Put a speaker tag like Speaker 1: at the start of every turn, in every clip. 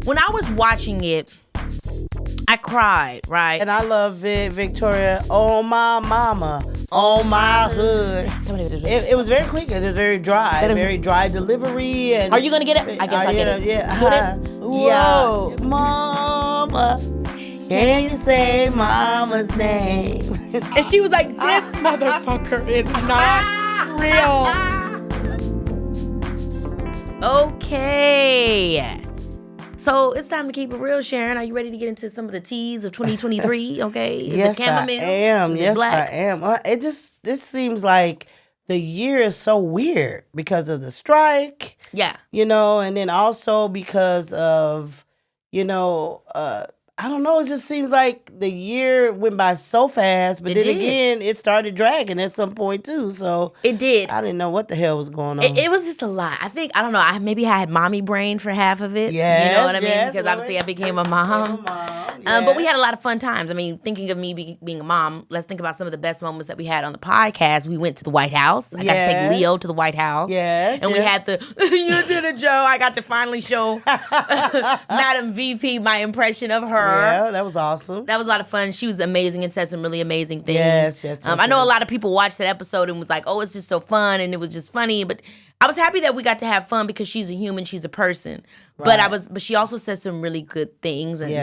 Speaker 1: when I was watching it, I cried, right?
Speaker 2: And I love it, Victoria. Oh, my mama. Oh, my hood. It was very quick. It was very dry. Very dry delivery. And
Speaker 1: are you going to get it? I guess I get it.
Speaker 2: Yeah.
Speaker 1: Get it? Whoa.
Speaker 2: Yeah. Mama. Can you say mama's name?
Speaker 1: And she was like, this motherfucker is not real. Okay. So it's time to keep it real, Sharon. Are you ready to get into some of the teas of 2023? Okay.
Speaker 2: Yes, I am. Yes, I am. This seems like the year is so weird because of the strike.
Speaker 1: Yeah.
Speaker 2: And then also because of, I don't know. It just seems like the year went by so fast, but again, it started dragging at some point too. So
Speaker 1: it did.
Speaker 2: I didn't know what the hell was going on.
Speaker 1: It was just a lot. I don't know. Maybe I had mommy brain for half of it.
Speaker 2: Yes,
Speaker 1: you know what I mean? Because obviously I became a mom. But we had a lot of fun times. I mean, thinking of me being a mom, let's think about some of the best moments that we had on the podcast. We went to the White House. I got to take Leo to the White House.
Speaker 2: Yes.
Speaker 1: And we had the You Did It, Joe. I got to finally show Madam VP my impression of her.
Speaker 2: Yeah, that was awesome.
Speaker 1: That was a lot of fun. She was amazing and said some really amazing things.
Speaker 2: Yes.
Speaker 1: I know a lot of people watched that episode and was like, oh, it's just so fun and it was just funny. But I was happy that we got to have fun because she's a human, she's a person. Right. But she also said some really good things and,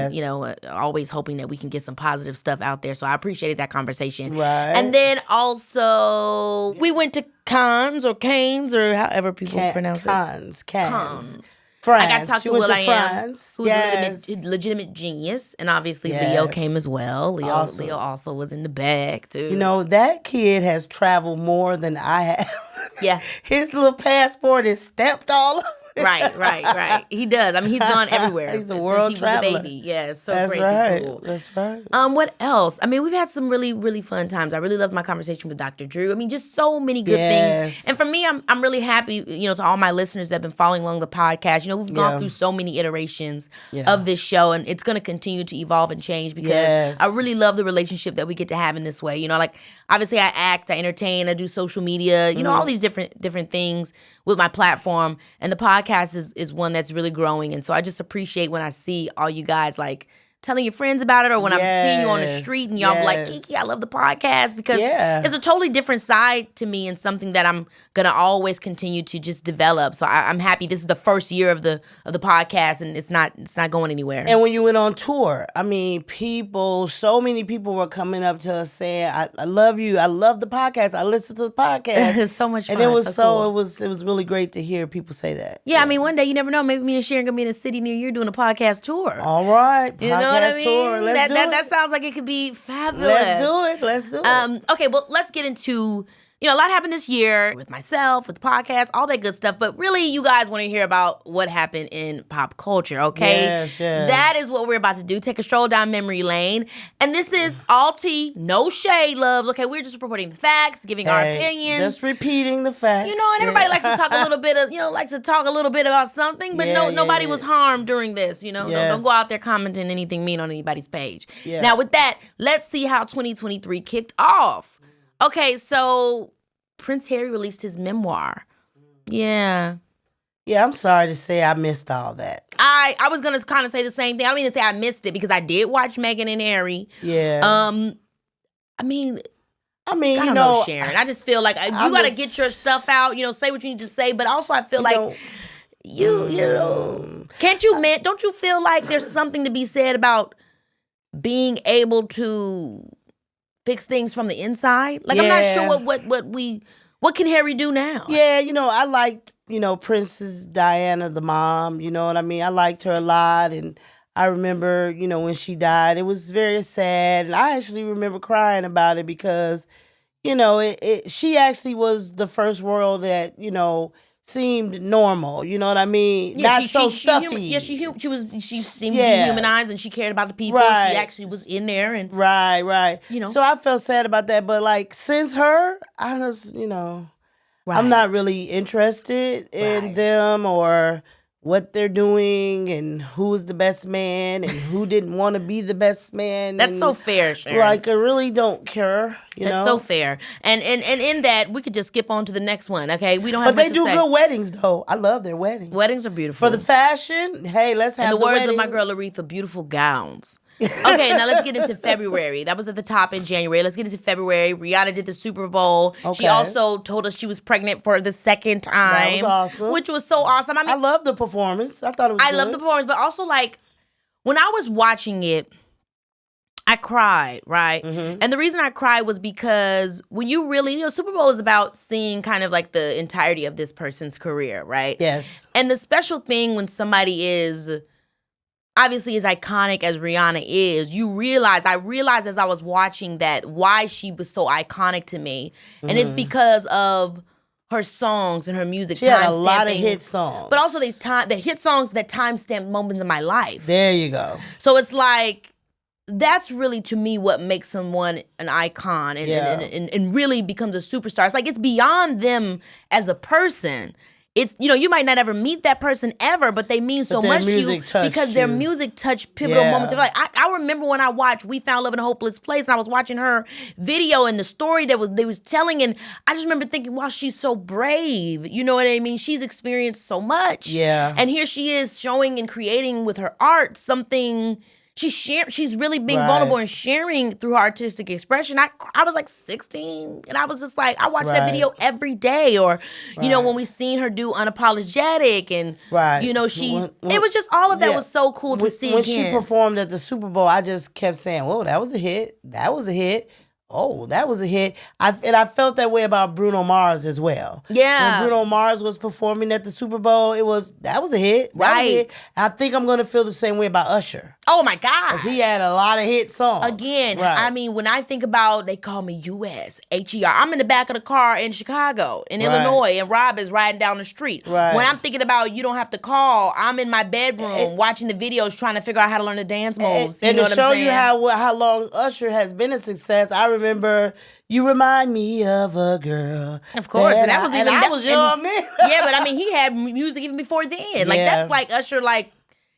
Speaker 1: always hoping that we can get some positive stuff out there. So I appreciated that conversation.
Speaker 2: Right.
Speaker 1: And then also we went to Cannes or Canes or however people pronounce it.
Speaker 2: Cannes.
Speaker 1: France. I got to talk to Will I Am, who's
Speaker 2: a
Speaker 1: legitimate genius. And obviously Leo came as well. Leo also was in the bag, too.
Speaker 2: That kid has traveled more than I have.
Speaker 1: Yeah.
Speaker 2: His little passport is stamped all over.
Speaker 1: Right. He does. I mean, he's gone everywhere.
Speaker 2: He's a world traveler.
Speaker 1: Was a baby. Yeah, it's so
Speaker 2: That's
Speaker 1: crazy
Speaker 2: right.
Speaker 1: cool.
Speaker 2: That's right.
Speaker 1: What else? I mean, we've had some really, really fun times. I really loved my conversation with Dr. Drew. I mean, just so many good things. And for me, I'm really happy, to all my listeners that have been following along the podcast. We've gone through so many iterations of this show, and it's going to continue to evolve and change because I really love the relationship that we get to have in this way. Obviously I act, I entertain, I do social media, all these different things with my platform, and the podcast is one that's really growing. And so I just appreciate when I see all you guys telling your friends about it, or when I'm seeing you on the street and y'all be like, Keke, I love the podcast, because it's a totally different side to me and something that I'm gonna always continue to just develop. So I'm happy this is the first year of the podcast, and it's not going anywhere.
Speaker 2: And when you went on tour, I mean, so many people were coming up to us saying, I love you, I love the podcast, I listen to the podcast.
Speaker 1: It's so much fun.
Speaker 2: And it was
Speaker 1: cool.
Speaker 2: it was really great to hear people say that.
Speaker 1: Yeah, I mean, one day you never know, maybe me and Sharon gonna be in a city near you doing a podcast tour.
Speaker 2: All right,
Speaker 1: you know what I mean?
Speaker 2: Tour.
Speaker 1: That sounds like it could be fabulous.
Speaker 2: Let's do it.
Speaker 1: Okay, well, let's get into, a lot happened this year with myself, with the podcast, all that good stuff. But really, you guys want to hear about what happened in pop culture, okay?
Speaker 2: Yes.
Speaker 1: That is what we're about to do. Take a stroll down memory lane. And this is all tea, no shade, loves. Okay, we're just reporting the facts, giving our opinions.
Speaker 2: Just repeating the facts.
Speaker 1: And everybody likes to talk a little bit of, about something. But nobody was harmed during this, Don't go out there commenting anything mean on anybody's page.
Speaker 2: Yeah.
Speaker 1: Now, with that, let's see how 2023 kicked off. Okay, so Prince Harry released his memoir. Yeah.
Speaker 2: Yeah, I'm sorry to say I missed all that.
Speaker 1: I was going to kind of say the same thing. I don't mean to say I missed it because I did watch Meghan and Harry.
Speaker 2: Yeah.
Speaker 1: I mean,
Speaker 2: I
Speaker 1: don't know, Sharon. I just feel like you got to get your stuff out, say what you need to say. But also I feel like can't you, man, don't you feel like there's something to be said about being able to fix things from the inside? I'm not sure what can Harry do now?
Speaker 2: Yeah, I liked, Princess Diana, the mom, you know what I mean? I liked her a lot, and I remember, when she died, it was very sad, and I actually remember crying about it because, she actually was the first royal that, seemed normal, you know what I mean?
Speaker 1: Yeah,
Speaker 2: Not so stuffy.
Speaker 1: She seemed to be humanized, and she cared about the people.
Speaker 2: Right.
Speaker 1: She actually was in there, and
Speaker 2: right. So I felt sad about that, but since her, I was, I'm not really interested in them or what they're doing and who is the best man and who didn't want to be the best man.
Speaker 1: That's so fair, Sharon.
Speaker 2: Like, I really don't care.
Speaker 1: That's so fair. And in that, we could just skip on to the next one, okay? We don't have
Speaker 2: much
Speaker 1: to say.
Speaker 2: But they do good weddings, though. I love their weddings.
Speaker 1: Weddings are beautiful.
Speaker 2: For the fashion, hey, let's have
Speaker 1: the words
Speaker 2: wedding.
Speaker 1: of my girl Aretha, beautiful gowns. Okay, now let's get into February. That was at the top in January. Let's get into February. Rihanna did the Super Bowl. Okay. She also told us she was pregnant for the second time.
Speaker 2: That was awesome.
Speaker 1: Which was so awesome. I mean,
Speaker 2: I love the performance. I thought it was good.
Speaker 1: I love the performance, but also, like, when I was watching it, I cried, right? Mm-hmm. And the reason I cried was because when you really, Super Bowl is about seeing kind of like the entirety of this person's career, right?
Speaker 2: Yes.
Speaker 1: And the special thing when somebody is obviously as iconic as Rihanna is, I realized as I was watching that why she was so iconic to me. And it's because of her songs and her music.
Speaker 2: She had a lot of hit songs.
Speaker 1: But also the hit songs that time-stamped moments in my life.
Speaker 2: There you go.
Speaker 1: So it's like, that's really, to me, what makes someone an icon and really becomes a superstar. It's like, it's beyond them as a person. It's, you might not ever meet that person ever, but they mean so much to you because their music touched pivotal moments. Like, I remember when I watched We Found Love in a Hopeless Place, and I was watching her video and the story they was telling, and I just remember thinking, wow, she's so brave. You know what I mean? She's experienced so much.
Speaker 2: Yeah.
Speaker 1: And here she is showing and creating with her art something. She's really being vulnerable and sharing through her artistic expression. I was like 16, and I was just like, I watched that video every day. Or, when we seen her do Unapologetic, and, it was just all of that was so cool to see
Speaker 2: when
Speaker 1: again.
Speaker 2: She performed at the Super Bowl, I just kept saying, whoa, that was a hit. That was a hit. Oh, that was a hit. I felt that way about Bruno Mars as well.
Speaker 1: Yeah.
Speaker 2: When Bruno Mars was performing at the Super Bowl, that was a hit. That was a hit. I think I'm going to feel the same way about Usher.
Speaker 1: Oh, my God.
Speaker 2: Because he had a lot of hit songs.
Speaker 1: Again, I mean, when I think about, they call me U.S., H-E-R. I'm in the back of the car in Chicago, in Illinois, and Rob is riding down the street.
Speaker 2: Right.
Speaker 1: When I'm thinking about You Don't Have to Call, I'm in my bedroom watching the videos, trying to figure out how to learn the dance moves.
Speaker 2: And
Speaker 1: you know
Speaker 2: to
Speaker 1: what I'm
Speaker 2: show
Speaker 1: saying?
Speaker 2: you how long Usher has been a success, I remember You Remind Me of a Girl.
Speaker 1: Of course. And that was even...
Speaker 2: I was young then.
Speaker 1: Yeah, but I mean, he had music even before then. Like, that's like Usher, like...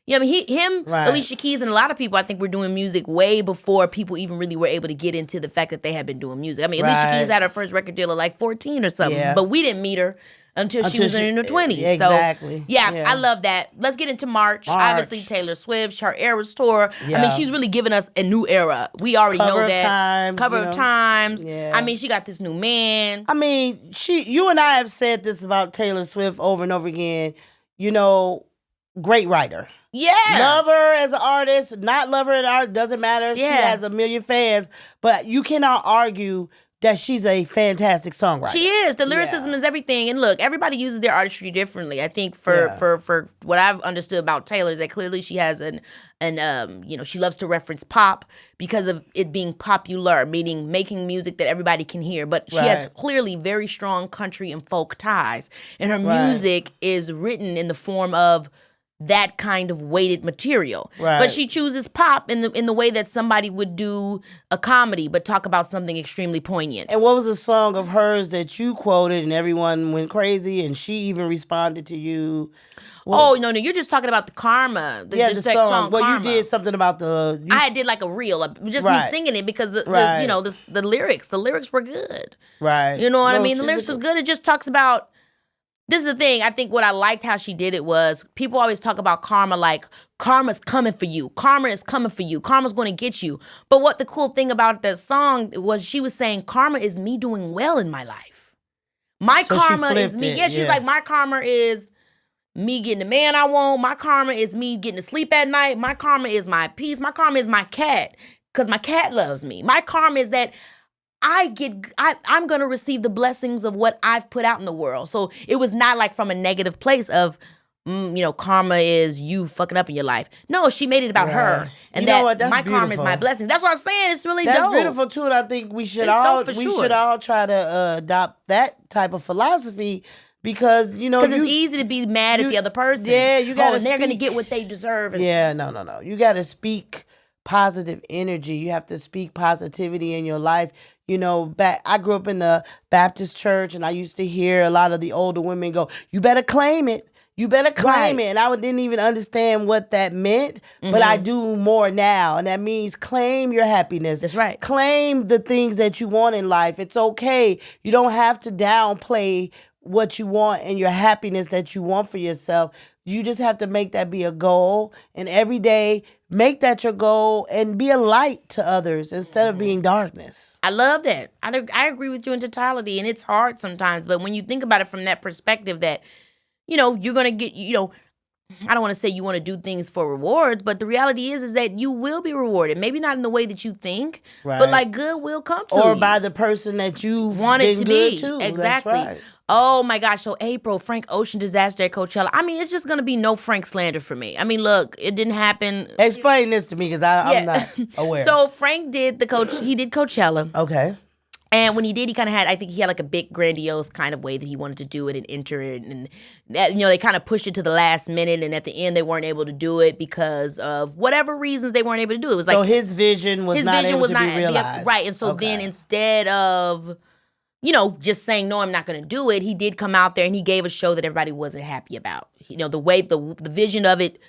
Speaker 1: I mean, Alicia Keys, and a lot of people, I think, were doing music way before people even really were able to get into the fact that they had been doing music. I mean, Alicia Keys had her first record deal at like 14 or something, but we didn't meet her until she was in her 20s.
Speaker 2: Exactly.
Speaker 1: So, I love that. Let's get into March. Obviously, Taylor Swift, her Eras tour. Yeah. I mean, she's really giving us a new era. We already know that. Cover of Times. Yeah. I mean, she got this new man.
Speaker 2: I mean, you and I have said this about Taylor Swift over and over again. Great writer.
Speaker 1: Yes.
Speaker 2: Love her as an artist, not love her as an artist, doesn't matter. Yeah. She has a million fans, but you cannot argue that she's a fantastic songwriter.
Speaker 1: She is. The lyricism is everything. And look, everybody uses their artistry differently. I think for what I've understood about Taylor is that clearly she has she loves to reference pop because of it being popular, meaning making music that everybody can hear. But she has clearly very strong country and folk ties. And her music is written in the form of that kind of weighted material. Right. But she chooses pop in the way that somebody would do a comedy, but talk about something extremely poignant.
Speaker 2: And what was a song of hers that you quoted and everyone went crazy and she even responded to you?
Speaker 1: No, you're just talking about the Karma.
Speaker 2: The song. Well, Karma. You did something about
Speaker 1: I did like a reel, just me singing it because the lyrics were good.
Speaker 2: Right.
Speaker 1: You know what I mean? The lyrics was good. It just talks about. This is the thing. I think what I liked how she did it was people always talk about karma like karma's coming for you. Karma is coming for you. Karma's going to get you. But what the cool thing about the song was she was saying karma is me doing well in my life. My karma is me. Yeah, she's like, my karma is me getting the man I want. My karma is me getting to sleep at night. My karma is my peace. My karma is my cat because my cat loves me. My karma is that I'm going to receive the blessings of what I've put out in the world. So it was not like from a negative place of, karma is you fucking up in your life. No, she made it about her. And my karma is my blessing. That's what I'm saying. It's really dope.
Speaker 2: That's beautiful too. And I think we should all try to adopt that type of philosophy because,
Speaker 1: it's easy to be mad at the other person.
Speaker 2: Yeah, you got to
Speaker 1: and they're going to get what they deserve.
Speaker 2: No. You got to speak positive energy. You have to speak positivity in your life. I grew up in the Baptist church and I used to hear a lot of the older women go, you better claim it. You better claim it. And I didn't even understand what that meant, but I do more now. And that means claim your happiness.
Speaker 1: That's right.
Speaker 2: Claim the things that you want in life. It's okay. You don't have to downplay what you want and your happiness that you want for yourself. You just have to make that be a goal. And every day, make that your goal and be a light to others instead of being darkness.
Speaker 1: I love that. I agree with you in totality. And it's hard sometimes. But when you think about it from that perspective that, you're going to get, I don't want to say you want to do things for rewards, but the reality is that you will be rewarded. Maybe not in the way that you think, but like good will come to you.
Speaker 2: Or by the person that you want it to be. To.
Speaker 1: Exactly.
Speaker 2: That's right.
Speaker 1: Oh my gosh. So April, Frank Ocean disaster at Coachella. I mean, it's just going to be no Frank slander for me. I mean, look, it didn't happen.
Speaker 2: Explain this to me because I'm not aware.
Speaker 1: So Frank did he did Coachella.
Speaker 2: Okay.
Speaker 1: And when he did, I think he had like a big grandiose kind of way that he wanted to do it and enter it. And, they kind of pushed it to the last minute. And at the end, they weren't able to do it because of whatever reasons they weren't able to do it. It was like,
Speaker 2: so his vision was not able to be realized.
Speaker 1: Right. And so then instead of, just saying, no, I'm not going to do it, he did come out there and he gave a show that everybody wasn't happy about. The way, the vision of it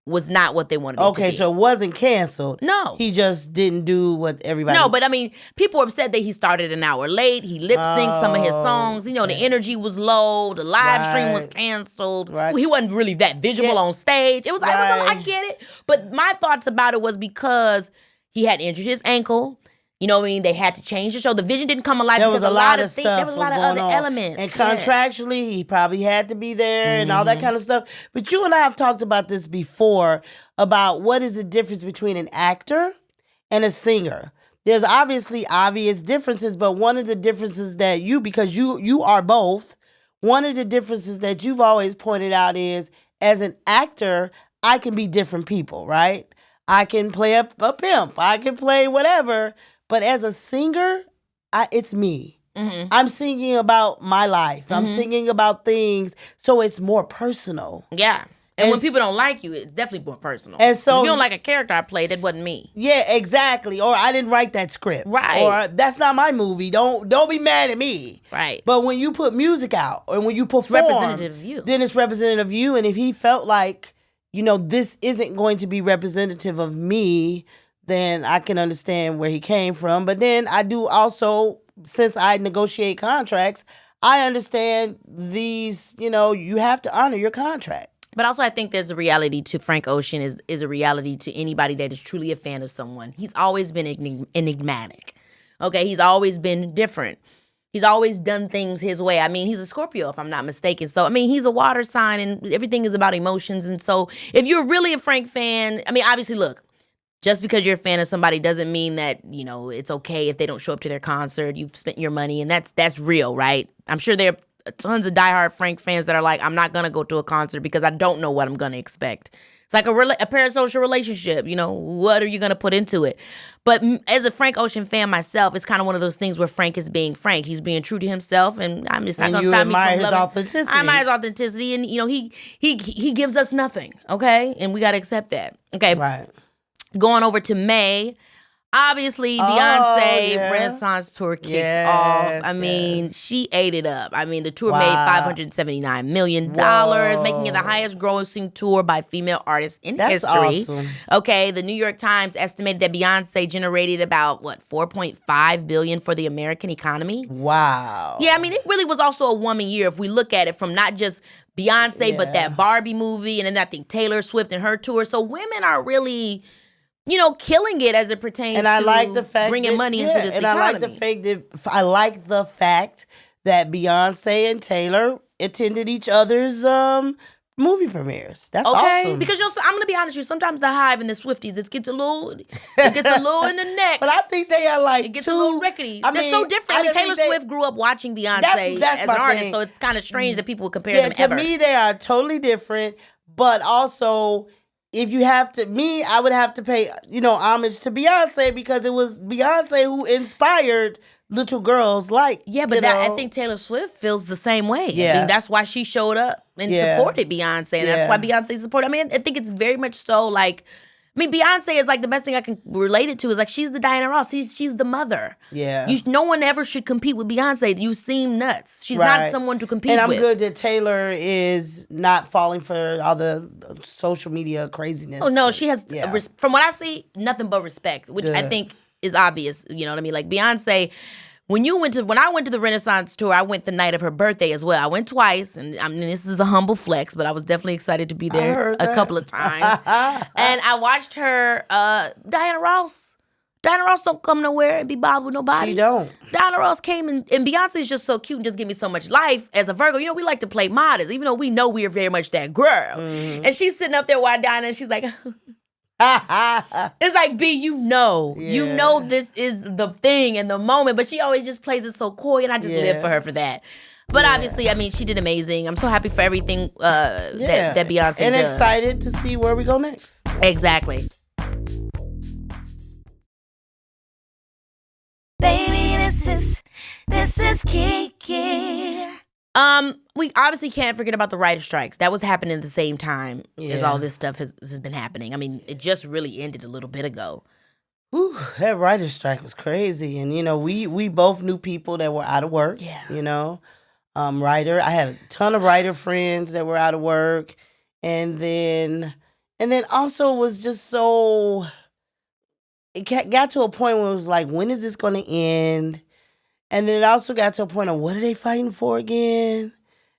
Speaker 1: was not what they wanted it to be.
Speaker 2: Okay, so it wasn't canceled.
Speaker 1: No.
Speaker 2: He just didn't do what everybody...
Speaker 1: No, but I mean, people were upset that he started an hour late. He lip-synced some of his songs. The energy was low. The live stream was canceled. Right. He wasn't really that visible on stage. I get it. But my thoughts about it was because he had injured his ankle. They had to change the show. The vision didn't come alive.
Speaker 2: There was a lot of stuff. There
Speaker 1: was a lot of other elements.
Speaker 2: And contractually, he probably had to be there and all that kind of stuff. But you and I have talked about this before, about what is the difference between an actor and a singer. There's obviously obvious differences, but one of the differences that because you are both, one of the differences that you've always pointed out is, as an actor, I can be different people, right? I can play a pimp. I can play whatever. But as a singer, it's me. Mm-hmm. I'm singing about my life. Mm-hmm. I'm singing about things, so it's more personal.
Speaker 1: Yeah. And when people don't like you, it's definitely more personal. And so, if you don't like a character I played, it wasn't me.
Speaker 2: Yeah, exactly. Or I didn't write that script.
Speaker 1: Right.
Speaker 2: Or that's not my movie. Don't be mad at me.
Speaker 1: Right.
Speaker 2: But when you put music out, or when you perform,
Speaker 1: it's representative of you.
Speaker 2: Then it's representative of you. And if he felt like, this isn't going to be representative of me, then I can understand where he came from. But then I do also, since I negotiate contracts, I understand these, you have to honor your contract.
Speaker 1: But also I think there's a reality to Frank Ocean is a reality to anybody that is truly a fan of someone. He's always been enigmatic. Okay, he's always been different. He's always done things his way. I mean, he's a Scorpio, if I'm not mistaken. So, I mean, he's a water sign and everything is about emotions. And so if you're really a Frank fan, I mean, obviously, look, just because you're a fan of somebody doesn't mean that, it's okay if they don't show up to their concert. You've spent your money, and that's real, right? I'm sure there are tons of diehard Frank fans that are like, I'm not going to go to a concert because I don't know what I'm going to expect. It's like a parasocial relationship. What are you going to put into it? But as a Frank Ocean fan myself, it's kind of one of those things where Frank is being Frank. He's being true to himself, and I'm just not going to stop me from loving.
Speaker 2: Authenticity.
Speaker 1: I admire his authenticity, and he gives us nothing, okay? And we got to accept that, okay?
Speaker 2: Right.
Speaker 1: Going over to May, obviously Beyonce Renaissance Tour kicks off. I mean, she ate it up. I mean, the tour made $579 million, making it the highest grossing tour by female artists in history.
Speaker 2: Awesome.
Speaker 1: Okay, the New York Times estimated that Beyonce generated about, $4.5 billion for the American economy.
Speaker 2: Wow.
Speaker 1: Yeah, I mean, it really was also a woman year if we look at it from not just Beyonce, but that Barbie movie, and then I think Taylor Swift and her tour. So women are really... killing it as it pertains to
Speaker 2: like the fact
Speaker 1: bringing money into this economy.
Speaker 2: I like the fact that Beyonce and Taylor attended each other's movie premieres. That's awesome.
Speaker 1: Because I'm gonna be honest with you. Sometimes the Hive and the Swifties, it gets a little in the neck.
Speaker 2: But I think they are like
Speaker 1: it gets a little rickety. They're so different. I mean, Taylor Swift grew up watching Beyonce as an artist, so it's kind of strange that people would compare them ever.
Speaker 2: To me, they are totally different. But also, if you have to, I would have to pay, homage to Beyonce because it was Beyonce who inspired little girls like.
Speaker 1: Yeah, but I think Taylor Swift feels the same way.
Speaker 2: Yeah.
Speaker 1: I think that's why she showed up and supported Beyonce. And that's why Beyonce supported. I mean, I think it's very much so like I mean, Beyonce is like the best thing I can relate it to is like she's the Diana Ross. She's the mother.
Speaker 2: Yeah.
Speaker 1: No one ever should compete with Beyonce. You seem nuts. She's not someone to compete with.
Speaker 2: And I'm good that Taylor is not falling for all the social media craziness.
Speaker 1: Oh, no. She has, from what I see, nothing but respect, which I think is obvious. You know what I mean? Like Beyonce... When I went to the Renaissance tour, I went the night of her birthday as well. I went twice, and I mean, this is a humble flex, but I was definitely excited to be there a couple of times. And I watched her, Diana Ross. Diana Ross don't come nowhere and be bothered with nobody.
Speaker 2: She don't.
Speaker 1: Diana Ross came, and Beyonce is just so cute and just give me so much life. As a Virgo, we like to play modest, even though we know we are very much that girl. Mm-hmm. And she's sitting up there while Diana, and she's like... It's like, B, you know this is the thing and the moment, but she always just plays it so coy, and I just live for her for that. But obviously, I mean, she did amazing. I'm so happy for everything that Beyonce
Speaker 2: and
Speaker 1: does.
Speaker 2: Excited to see where we go next.
Speaker 1: Exactly.
Speaker 3: Baby, this is Keke.
Speaker 1: We obviously can't forget about the writer strikes. That was happening at the same time as all this stuff has been happening. I mean, it just really ended a little bit ago.
Speaker 2: Whew, that writer strike was crazy. And, we both knew people that were out of work.
Speaker 1: Yeah.
Speaker 2: Writer. I had a ton of writer friends that were out of work. And then also it was just so... It got to a point where it was like, when is this going to end? And then it also got to a point of, what are they fighting for again?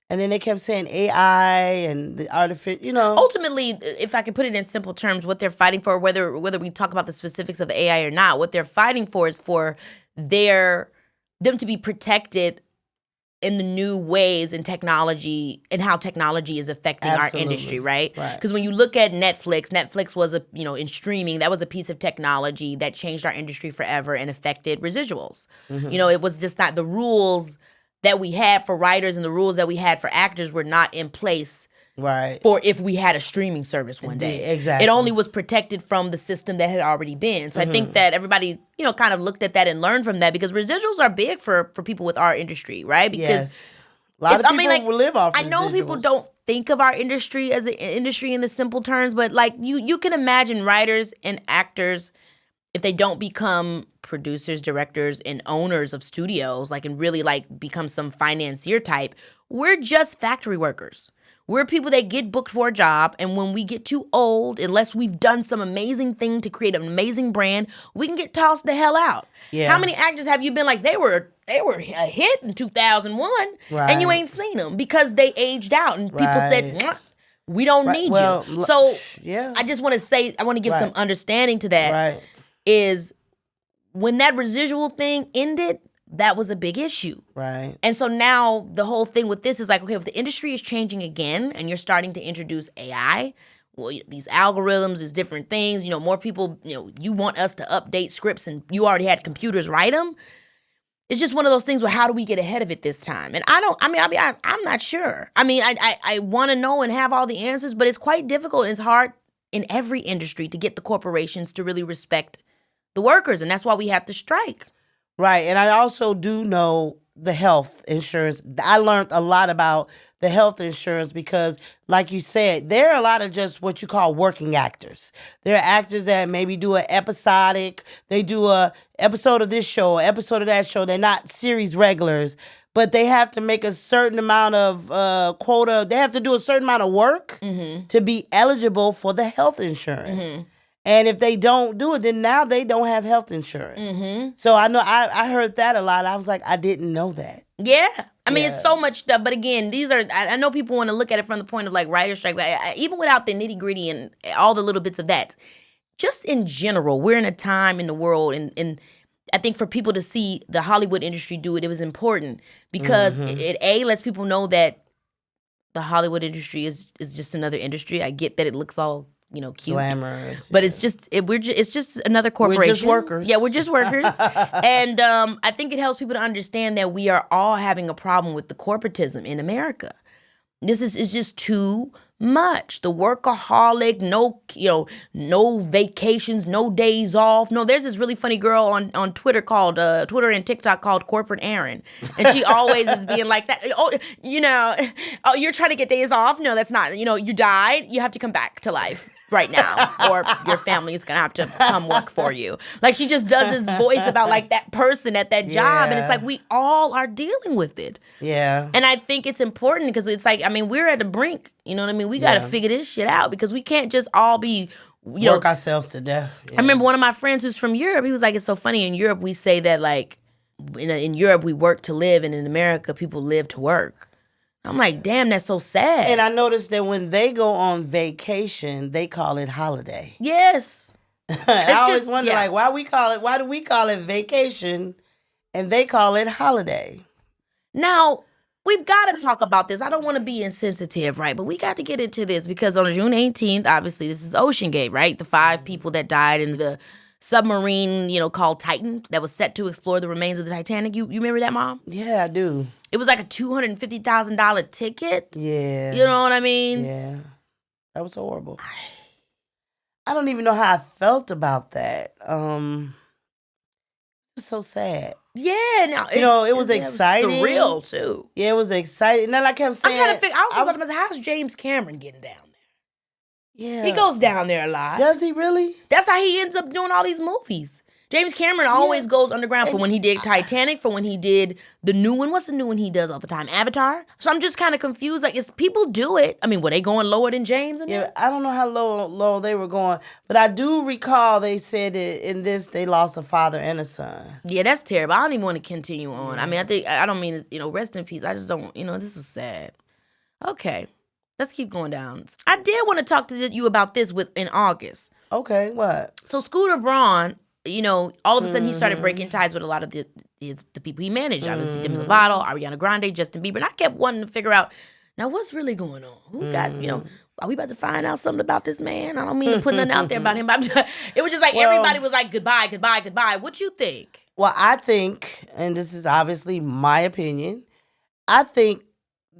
Speaker 2: And then they kept saying AI and the artificial,
Speaker 1: Ultimately, if I could put it in simple terms, what they're fighting for, whether we talk about the specifics of the AI or not, what they're fighting for is for them to be protected in the new ways in technology and how technology is affecting our industry, right? Because when you look at Netflix was in streaming, that was a piece of technology that changed our industry forever and affected residuals. Mm-hmm. It was just not the rules that we had for writers and the rules that we had for actors were not in place for if we had a streaming service one day.
Speaker 2: Exactly.
Speaker 1: It only was protected from the system that had already been. So I think that everybody, kind of looked at that and learned from that because residuals are big for people with our industry, right? Because
Speaker 2: a lot of people live off
Speaker 1: I know
Speaker 2: residuals.
Speaker 1: People don't think of our industry as an industry in the simple terms, but like you can imagine writers and actors, if they don't become producers, directors, and owners of studios, and really become some financier type, we're just factory workers. We're people that get booked for a job, and when we get too old, unless we've done some amazing thing to create an amazing brand, we can get tossed the hell out. Yeah. How many actors have you been like, they were a hit in 2001, and you ain't seen them because they aged out, and people said, we don't need you. So I just want to say, I want to give some understanding to that, is when that residual thing ended, that was a big issue.
Speaker 2: Right.
Speaker 1: And so now the whole thing with this is like, okay, if the industry is changing again and you're starting to introduce AI, well, these algorithms is different things, more people, you want us to update scripts and you already had computers write them. It's just one of those things where how do we get ahead of it this time? And I'll be honest, I'm not sure. I mean, I want to know and have all the answers, but it's quite difficult and it's hard in every industry to get the corporations to really respect the workers. And that's why we have to strike.
Speaker 2: Right. And I also do know the health insurance. I learned a lot about the health insurance because, like you said, there are a lot of just what you call working actors. There are actors that maybe do an episodic, they do a episode of this show, an episode of that show. They're not series regulars, but they have to make a certain amount of quota. They have to do a certain amount of work to be eligible for the health insurance. Mm-hmm. And if they don't do it, then now they don't have health insurance. Mm-hmm. So I know I heard that a lot. I was like, I didn't know that.
Speaker 1: Yeah. I mean, it's so much stuff. But again, I know people want to look at it from the point of writer strike. But even without the nitty gritty and all the little bits of that, just in general, we're in a time in the world. And I think for people to see the Hollywood industry do it, it was important. Because it lets people know that the Hollywood industry is just another industry. I get that it looks all cute,
Speaker 2: glamorous,
Speaker 1: but it's just another corporation.
Speaker 2: We're just workers.
Speaker 1: Yeah, we're just workers, and I think it helps people to understand that we are all having a problem with the corporatism in America. This is just too much. The workaholic, no vacations, no days off. No, there's this really funny girl on Twitter called Twitter and TikTok called Corporate Aaron, and she always is being like that. Oh, you're trying to get days off. No, that's not. You died. You have to come back to life. right now, or your family is gonna have to come work for you. Like, she just does this voice about like that person at that job, and it's like we all are dealing with it.
Speaker 2: Yeah.
Speaker 1: And I think it's important because it's like, I mean, we're at the brink. You know what I mean? We got to figure this shit out because we can't just all be,
Speaker 2: work ourselves to death. Yeah.
Speaker 1: I remember one of my friends who's from Europe. He was like, it's so funny. In Europe, we say that like, in Europe, we work to live, and in America, people live to work. I'm like, damn, that's so sad.
Speaker 2: And I noticed that when they go on vacation, they call it holiday.
Speaker 1: Yes.
Speaker 2: I always wonder, like, why do we call it vacation and they call it holiday?
Speaker 1: Now, we've got to talk about this. I don't want to be insensitive, right? But we got to get into this because on June 18th, obviously, this is Ocean Gate, right? The 5 people that died in the submarine, called Titan that was set to explore the remains of the Titanic. You remember that, Mom?
Speaker 2: Yeah, I do.
Speaker 1: It was like a $250,000 ticket.
Speaker 2: Yeah.
Speaker 1: You know what I mean?
Speaker 2: Yeah. That was horrible. I don't even know how I felt about that. It's so sad.
Speaker 1: Yeah.
Speaker 2: It was exciting.
Speaker 1: It was surreal, too.
Speaker 2: Yeah, it was exciting. And then I kept saying...
Speaker 1: I'm trying to figure... I also thought to myself, how's James Cameron getting down there?
Speaker 2: Yeah.
Speaker 1: He goes down there a lot.
Speaker 2: Does he really?
Speaker 1: That's how he ends up doing all these movies. James Cameron always goes underground for when he did Titanic, for when he did the new one. What's the new one he does all the time? Avatar? So I'm just kind of confused. Like, people do it. I mean, were they going lower than James?
Speaker 2: I don't know how low they were going. But I do recall they said that in this, they lost a father and a son.
Speaker 1: Yeah, that's terrible. I don't even want to continue on. I mean, I don't mean, rest in peace. I just don't, this was sad. Okay. Let's keep going down. I did want to talk to you about this in August.
Speaker 2: Okay, what?
Speaker 1: So Scooter Braun, all of a sudden he started breaking ties with a lot of the people he managed. Obviously, Demi Lovato, Ariana Grande, Justin Bieber. And I kept wanting to figure out, now what's really going on? Who's got, are we about to find out something about this man? I don't mean to put nothing out there about him, but it was just like everybody was like, goodbye, goodbye, goodbye. What you think?
Speaker 2: Well, I think, and this is obviously my opinion, I think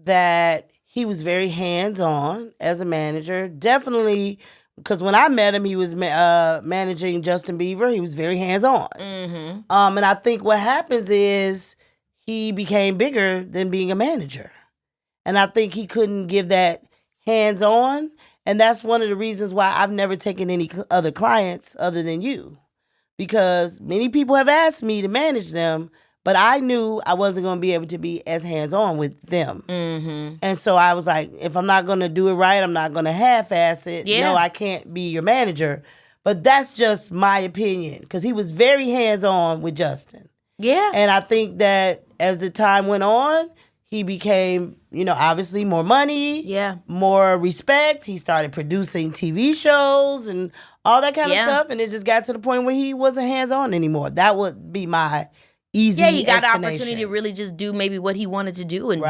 Speaker 2: that he was very hands-on as a manager. Definitely, because when I met him, he was managing Justin Bieber. He was very hands-on. Mm-hmm. And I think what happens is he became bigger than being a manager. And I think he couldn't give that hands-on. And that's one of the reasons why I've never taken any other clients other than you. Because many people have asked me to manage them, but I knew I wasn't going to be able to be as hands-on with them. Mm-hmm. And so I was like, if I'm not going to do it right, I'm not going to half-ass it. Yeah. No, I can't be your manager. But that's just my opinion, because he was very hands-on with Justin.
Speaker 1: Yeah.
Speaker 2: And I think that as the time went on, he became, obviously more money, more respect. He started producing TV shows and all that kind of stuff. And it just got to the point where he wasn't hands-on anymore. That would be my easy
Speaker 1: he got an opportunity to really just do maybe what he wanted to do and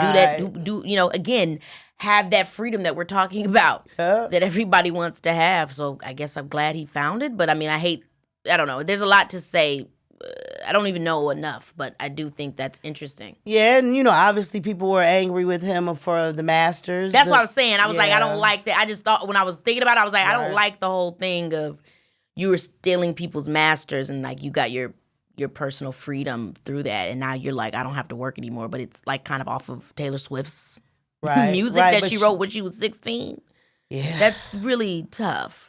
Speaker 1: do again, have that freedom that we're talking about that everybody wants to have. So I guess I'm glad he found it. But I mean, I don't know. There's a lot to say. I don't even know enough, but I do think that's interesting.
Speaker 2: Yeah, and obviously people were angry with him for the Masters.
Speaker 1: That's what I was saying. I was like, I don't like that. I just thought when I was thinking about it, I was like, I don't like the whole thing of you were stealing people's Masters and like you got your personal freedom through that, and now you're like, I don't have to work anymore. But it's like kind of off of Taylor Swift's music that she wrote when she was 16. Yeah, that's really tough.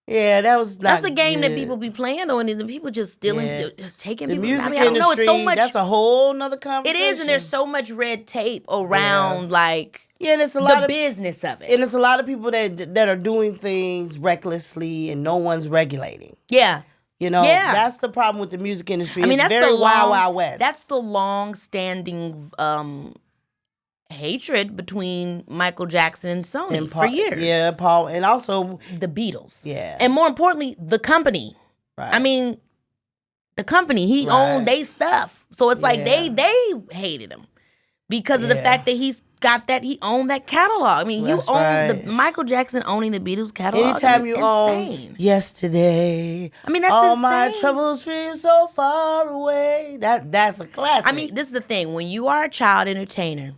Speaker 2: Yeah, that's the
Speaker 1: game that people be playing on, is the people just stealing, taking
Speaker 2: the
Speaker 1: people.
Speaker 2: music
Speaker 1: I don't know. It's so much.
Speaker 2: That's a whole nother conversation.
Speaker 1: It is, and there's so much red tape around,
Speaker 2: and it's a lot of
Speaker 1: business of it.
Speaker 2: And it's a lot of people that are doing things recklessly, and no one's regulating.
Speaker 1: Yeah.
Speaker 2: That's the problem with the music industry. I mean, that's very wild west.
Speaker 1: That's the long-standing hatred between Michael Jackson and Sony for years.
Speaker 2: Yeah, Paul, and also
Speaker 1: the Beatles.
Speaker 2: Yeah,
Speaker 1: and more importantly, the company. Right. I mean, the company, he owned their stuff, so it's like they hated him because of the fact that he's got that, he owned that catalog. I mean, you own the Michael Jackson owning the Beatles catalog.
Speaker 2: Anytime you own Yesterday,
Speaker 1: I mean, that's
Speaker 2: all
Speaker 1: insane.
Speaker 2: My troubles feel so far away. That's a classic.
Speaker 1: I mean, this is the thing. When you are a child entertainer,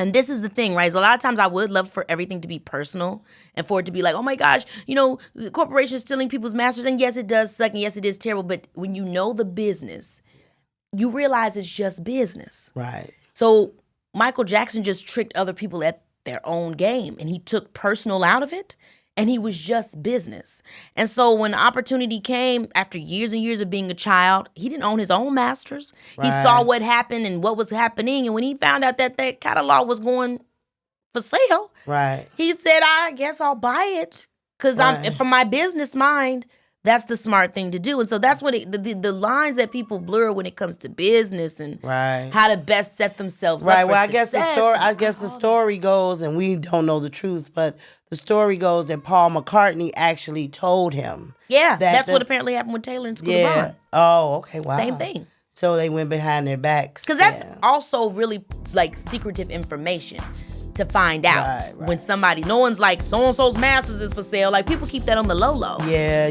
Speaker 1: and this is the thing, right? So a lot of times I would love for everything to be personal and for it to be like, oh my gosh, the corporation is stealing people's masters. And yes, it does suck. And yes, it is terrible. But when you know the business, you realize it's just business.
Speaker 2: Right.
Speaker 1: So Michael Jackson just tricked other people at their own game. And he took personal out of it. and he was just business. And so when the opportunity came after years and years of being a child, he didn't own his own masters. Right. He saw what happened and what was happening. And when he found out that that catalog was going for sale, right, he said, I guess I'll buy it because I'm from my business mind. That's the smart thing to do. And so that's what the lines that people blur when it comes to business and how to best set themselves up for
Speaker 2: well,
Speaker 1: success.
Speaker 2: I guess the story goes, and we don't know the truth, but the story goes that Paul McCartney actually told him.
Speaker 1: Yeah, that's what apparently happened with Taylor and School of Rock.
Speaker 2: Oh, okay, wow.
Speaker 1: Same thing.
Speaker 2: So they went behind their backs.
Speaker 1: Because that's also really like secretive information to find out when somebody, no one's like, so-and-so's masters is for sale. Like, people keep that on the low-low.
Speaker 2: Yeah.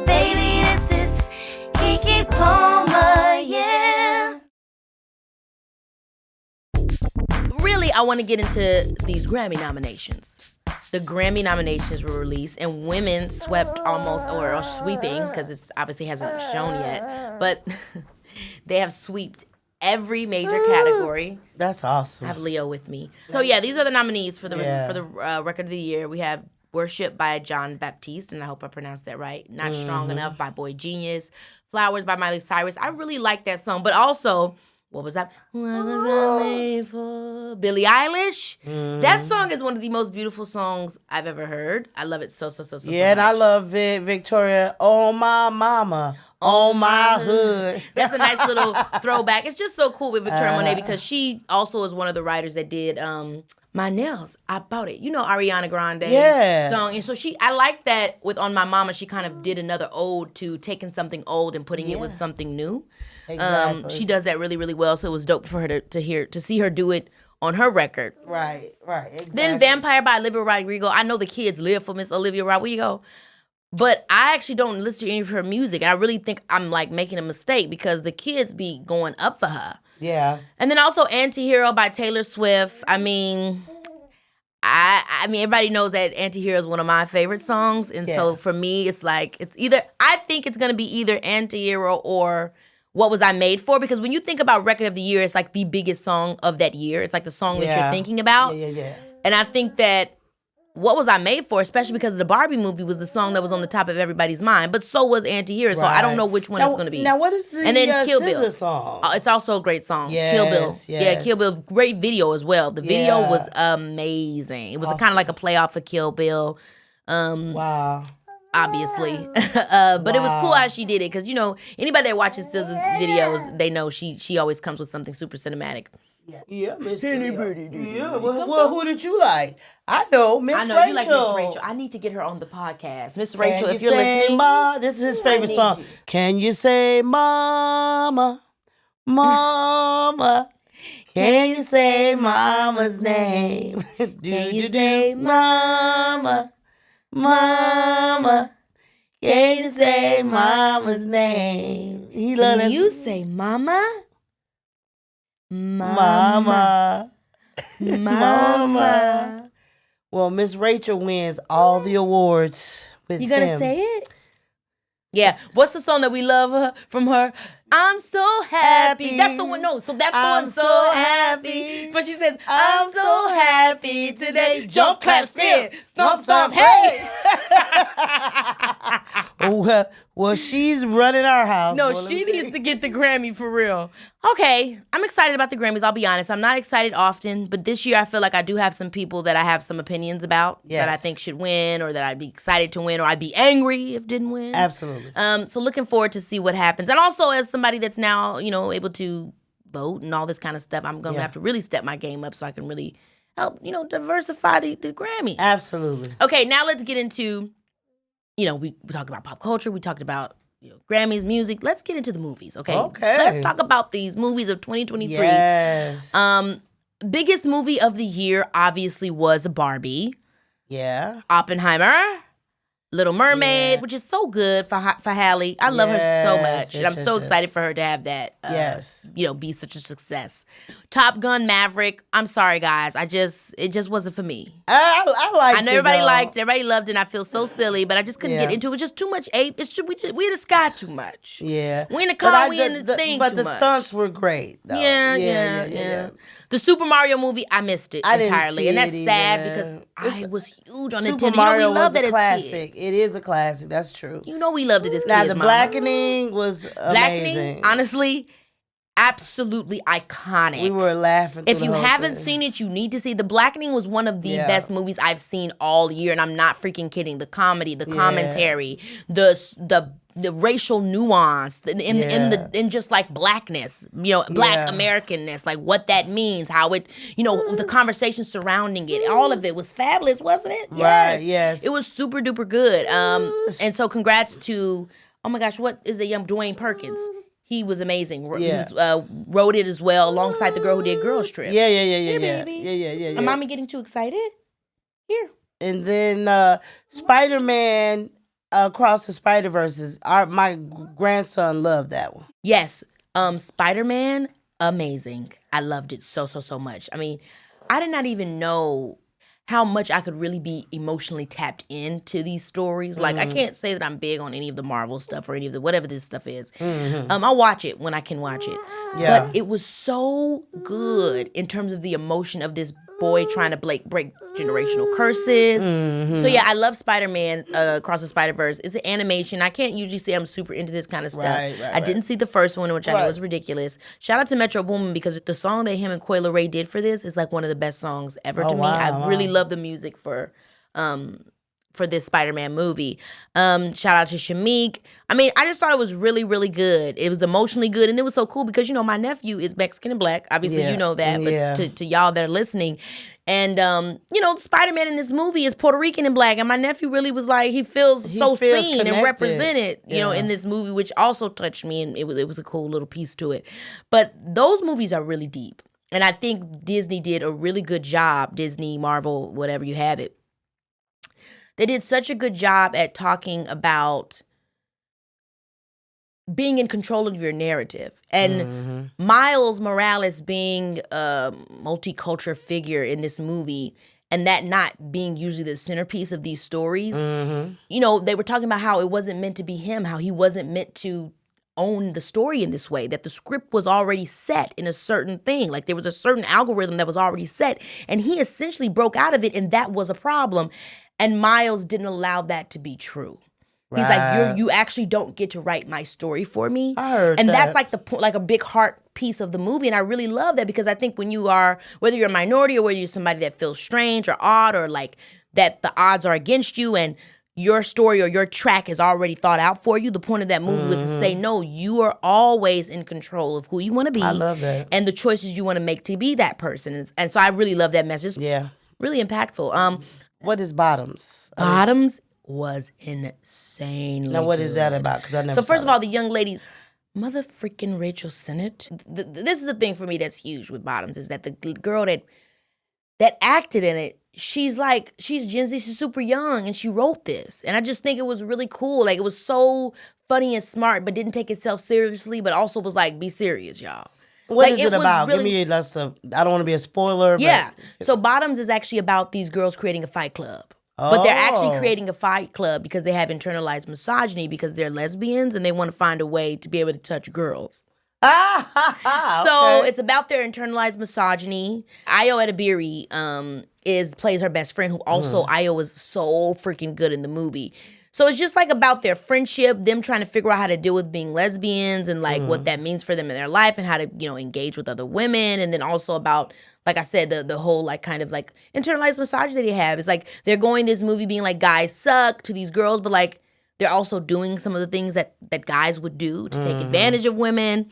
Speaker 3: Baby, this is Keke Palmer, yeah.
Speaker 1: Really, I want to get into these Grammy nominations. The Grammy nominations were released, and women swept almost, or sweeping, because it obviously hasn't shown yet, but they have sweeped every major category.
Speaker 2: That's awesome.
Speaker 1: I have Leo with me. So yeah, these are the nominees for the record of the year. We have Worship by John Baptiste, and I hope I pronounced that right. Not Strong Enough by Boy Genius. Flowers by Miley Cyrus. I really like that song. But also, what was that? What was I made for? Billie Eilish. That song is one of the most beautiful songs I've ever heard. I love it so much.
Speaker 2: And I love Victoria. Oh, my mama. Oh, my hood.
Speaker 1: That's a nice little throwback. It's just so cool with Victoria Monet because she also is one of the writers that did My Nails. I Bought It. You know Ariana Grande song. And so I like that with On My Mama, she kind of did another ode to taking something old and putting it with something new. Exactly. She does that really, really well. So it was dope for her to see her do it on her record.
Speaker 2: Right, exactly.
Speaker 1: Then Vampire by Olivia Rodrigo. I know the kids live for Miss Olivia Rodrigo. But I actually don't listen to any of her music. I really think I'm like making a mistake because the kids be going up for her. Yeah. And then also Antihero by Taylor Swift. I mean, everybody knows that Antihero is one of my favorite songs. And so for me, it's like, I think it's going to be either Antihero or What Was I Made For? Because when you think about Record of the Year, it's like the biggest song of that year. It's like the song that you're thinking about. Yeah. And I think that What Was I Made For, especially because the Barbie movie was the song that was on the top of everybody's mind, but so was Antihero, so I don't know which one it's going to be.
Speaker 2: Now, what is the
Speaker 1: and then Kill Bill
Speaker 2: song?
Speaker 1: It's also a great song. Kill Bill. Yes. Yeah, Kill Bill. Great video as well. The video was amazing. It was kind of like a playoff for Kill Bill. Wow. Obviously. But it was cool how she did it because, you know, anybody that watches SZA's videos, they know she always comes with something super cinematic.
Speaker 2: Yeah, Miss Anybody. Yeah, well, who did you like? I know, Miss Rachel. I know you like Miss Rachel.
Speaker 1: I need to get her on the podcast. Miss Rachel, if you're listening.
Speaker 2: This is his favorite song. Can you say mama, mama? Can you say mama's name? Do you say mama, mama? Can you say mama's name?
Speaker 1: Can you say mama?
Speaker 2: Mama. Well, Miss Rachel wins all the awards with him.
Speaker 1: You gonna say it? Yeah. What's the song that we love from her? I'm so happy. That's the one. No, so that's the one. I'm so happy. But she says, I'm so happy today. Jump, clap, stand, stomp, hey.
Speaker 2: Well, she's running our house.
Speaker 1: No, she needs to get the Grammy for real. Okay, I'm excited about the Grammys. I'll be honest. I'm not excited often, but this year I feel like I do have some people that I have some opinions about that I think should win, or that I'd be excited to win, or I'd be angry if didn't win.
Speaker 2: Absolutely.
Speaker 1: So looking forward to see what happens. And also as somebody that's now, you know, able to vote and all this kind of stuff, I'm going to have to really step my game up so I can really help, you know, diversify the Grammys.
Speaker 2: Absolutely.
Speaker 1: Okay, now let's get into, you know, we talked about pop culture. We talked about, you know, Grammys, music. Let's get into the movies, okay?
Speaker 2: Okay.
Speaker 1: Let's talk about these movies of 2023.
Speaker 2: Yes.
Speaker 1: Biggest movie of the year obviously was Barbie.
Speaker 2: Yeah.
Speaker 1: Oppenheimer. Little Mermaid, which is so good for Halle. I love her so much. And I'm so excited for her to have that, be such a success. Top Gun Maverick. I'm sorry, guys. It just wasn't for me.
Speaker 2: I liked it.
Speaker 1: I know everybody loved it, and I feel so silly, but I just couldn't get into it. It was just too much ape. We in the sky too much.
Speaker 2: Yeah.
Speaker 1: We in the car, we in the thing
Speaker 2: but
Speaker 1: too
Speaker 2: the
Speaker 1: much.
Speaker 2: stunts were great, though.
Speaker 1: Yeah. The Super Mario movie, I missed it entirely. And that's sad because I was huge on Nintendo.
Speaker 2: Super Mario
Speaker 1: we loved
Speaker 2: was
Speaker 1: it
Speaker 2: a classic.
Speaker 1: as kids.
Speaker 2: It is a classic. That's true.
Speaker 1: We loved it as
Speaker 2: now,
Speaker 1: kids.
Speaker 2: the
Speaker 1: Mama.
Speaker 2: blackening was amazing.
Speaker 1: Blackening, honestly, absolutely iconic.
Speaker 2: We were laughing.
Speaker 1: If you haven't seen it, you need to see. The Blackening was one of the best movies I've seen all year, and I'm not freaking kidding. The comedy, the commentary, the racial nuance in just like blackness, Black Americanness, like what that means, how it, the conversation surrounding it, all of it was fabulous, wasn't it?
Speaker 2: Right. Yes.
Speaker 1: It was super duper good. And so congrats to, oh my gosh, what is the young Dwayne Perkins? He was amazing.
Speaker 2: Yeah.
Speaker 1: He wrote it as well alongside the girl who did Girls Trip.
Speaker 2: Yeah.
Speaker 1: Baby.
Speaker 2: Yeah.
Speaker 1: Am mommy getting too excited? Here.
Speaker 2: And then Spider-Man Across the Spider-Verse, my grandson loved that one.
Speaker 1: Yes. Spider-Man, amazing. I loved it so much. I mean, I did not even know how much I could really be emotionally tapped into these stories. Like, I can't say that I'm big on any of the Marvel stuff or any of the whatever this stuff is. I'll watch it when I can watch it.
Speaker 2: Yeah.
Speaker 1: But it was so good in terms of the emotion of this boy trying to break generational curses. So yeah, I love Spider-Man Across the Spider-Verse. It's an animation. I can't usually say I'm super into this kind of stuff. I didn't see the first one, which I know was ridiculous. Shout out to Metro Boomin because the song that him and Coi Leray did for this is like one of the best songs ever to me. I really love the music for this Spider-Man movie. Shout out to Shameik. I mean, I just thought it was really, really good. It was emotionally good, and it was so cool because, my nephew is Mexican and Black. Obviously, you know that, but to y'all that are listening. And, Spider-Man in this movie is Puerto Rican and Black, and my nephew really was like, he feels seen connected. And represented, in this movie, which also touched me, and it was a cool little piece to it. But those movies are really deep, and I think Disney did a really good job, Disney, Marvel, whatever you have it. They did such a good job at talking about being in control of your narrative. And Miles Morales being a multicultural figure in this movie and that not being usually the centerpiece of these stories. They were talking about how it wasn't meant to be him, how he wasn't meant to own the story in this way, that the script was already set in a certain thing. Like there was a certain algorithm that was already set, and he essentially broke out of it, and that was a problem. And Miles didn't allow that to be true. He's like, you actually don't get to write my story for me.
Speaker 2: I heard
Speaker 1: and
Speaker 2: that.
Speaker 1: That's like like a big heart piece of the movie. And I really love that because I think when you are, whether you're a minority or whether you're somebody that feels strange or odd or like that the odds are against you and your story or your track is already thought out for you, the point of that movie was to say, no, you are always in control of who you want to be.
Speaker 2: I love that.
Speaker 1: And the choices you want to make to be that person. And so I really love that message.
Speaker 2: Yeah.
Speaker 1: Really impactful.
Speaker 2: What is Bottoms?
Speaker 1: Bottoms was insanely
Speaker 2: Now, what
Speaker 1: good.
Speaker 2: is that about? Because I never.
Speaker 1: So first of all, the young lady, mother freaking Rachel Sennett. This is the thing for me that's huge with Bottoms is that the girl that acted in it, she's Gen Z, she's super young, and she wrote this. And I just think it was really cool. Like, it was so funny and smart, but didn't take itself seriously, but also was like, be serious, y'all.
Speaker 2: What is it about? Really, give me I don't want to be a spoiler.
Speaker 1: Yeah.
Speaker 2: But.
Speaker 1: So Bottoms is actually about these girls creating a fight club. But they're actually creating a fight club because they have internalized misogyny because they're lesbians and they want to find a way to be able to touch girls. So it's about their internalized misogyny. Ayo Edebiri plays her best friend, who also Ayo was so freaking good in the movie. So it's just like about their friendship, them trying to figure out how to deal with being lesbians and like what that means for them in their life and how to, engage with other women. And then also about, like I said, the whole like kind of like internalized misogyny that they have. It's like they're going this movie being like guys suck to these girls, but like they're also doing some of the things that guys would do to take advantage of women.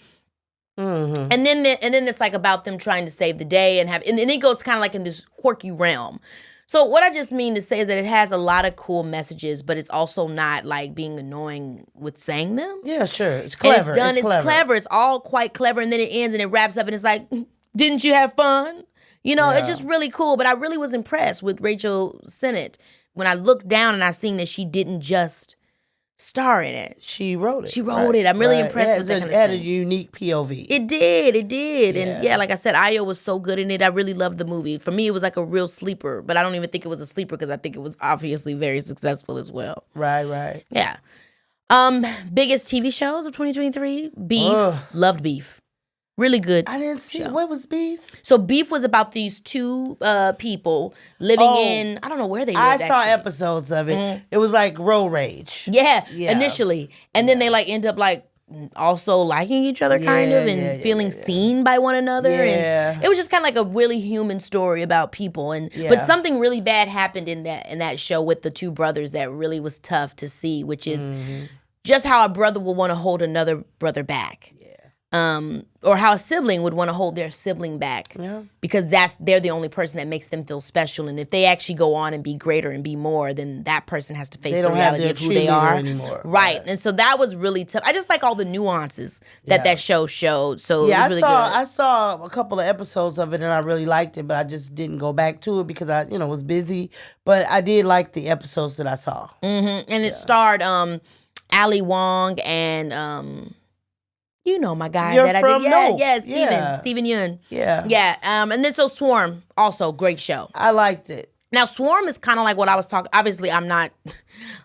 Speaker 1: And then it's like about them trying to save the day and it goes kind of like in this quirky realm. So what I just mean to say is that it has a lot of cool messages, but it's also not like being annoying with saying them.
Speaker 2: Yeah, sure. It's clever.
Speaker 1: And it's clever. It's all quite clever. And then it ends and it wraps up and it's like, didn't you have fun? It's just really cool. But I really was impressed with Rachel Sennett when I looked down and I seen that she didn't just star in it.
Speaker 2: She wrote it.
Speaker 1: She wrote it. I'm really impressed with that kind of stuff.
Speaker 2: It had a unique POV.
Speaker 1: It did. Yeah. And yeah, like I said, Ayo was so good in it. I really loved the movie. For me, it was like a real sleeper, but I don't even think it was a sleeper because I think it was obviously very successful as well.
Speaker 2: Right.
Speaker 1: Yeah. Biggest TV shows of 2023? Beef. Loved Beef. Really good.
Speaker 2: I didn't see.
Speaker 1: Show.
Speaker 2: What was Beef?
Speaker 1: So Beef was about these two people living in, I don't know where they lived.
Speaker 2: I saw episodes of it. Mm-hmm. It was like road rage.
Speaker 1: Yeah. Initially. And then they like end up like also liking each other kind of and feeling seen by one another.
Speaker 2: Yeah.
Speaker 1: And it was just kind of like a really human story about people. And but something really bad happened in that show with the two brothers that really was tough to see, which is just how a brother will want to hold another brother back. Or how a sibling would want to hold their sibling back because they're the only person that makes them feel special. And if they actually go on and be greater and be more, then that person has to face the reality of who they are.
Speaker 2: Anymore.
Speaker 1: Right. And so that was really tough. I just like all the nuances that show showed. So it was really good.
Speaker 2: I saw a couple of episodes of it and I really liked it, but I just didn't go back to it because I, was busy. But I did like the episodes that I saw.
Speaker 1: Mm-hmm. And it starred Ali Wong and my guy
Speaker 2: You're
Speaker 1: that
Speaker 2: from
Speaker 1: I did. Steven Yeun.
Speaker 2: Yeah.
Speaker 1: And then so Swarm, also great show.
Speaker 2: I liked it.
Speaker 1: Now Swarm is kind of like what I was talking. Obviously, I'm not